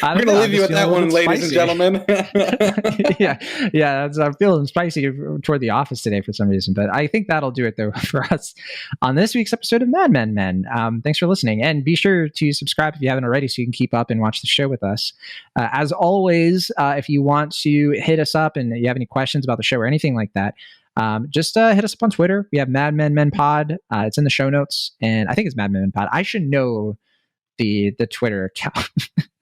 I'm going to leave you with that one, ladies and gentlemen. yeah. I'm feeling spicy toward The Office today for some reason, but I think that'll do it though for us on this week's episode of Mad Men Men. Thanks for listening, and be sure to subscribe if you haven't already, so you can keep up and watch the show with us. As always, if you want to hit us up and you have any questions about the show or anything like that, just hit us up on Twitter. We have Mad Men Men Pod. It's in the show notes, and I think it's Mad Men Men Pod. I should know the Twitter account.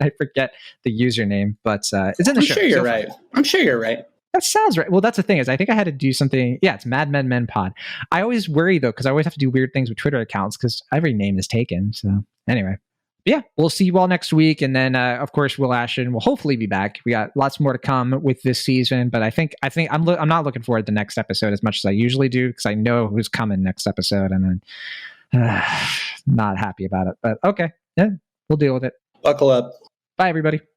I forget the username, but it's in the show. I'm sure you're right. That sounds right. Well, that's the thing is I think I had to do something. Yeah, it's Mad Men Men Pod. I always worry though because I always have to do weird things with Twitter accounts because every name is taken. So anyway. Yeah, we'll see you all next week, and then of course Will Ashton will hopefully be back. We got lots more to come with this season, but I think I'm not looking forward to the next episode as much as I usually do because I know who's coming next episode, and I'm not happy about it. But okay, yeah, we'll deal with it. Buckle up. Bye, everybody.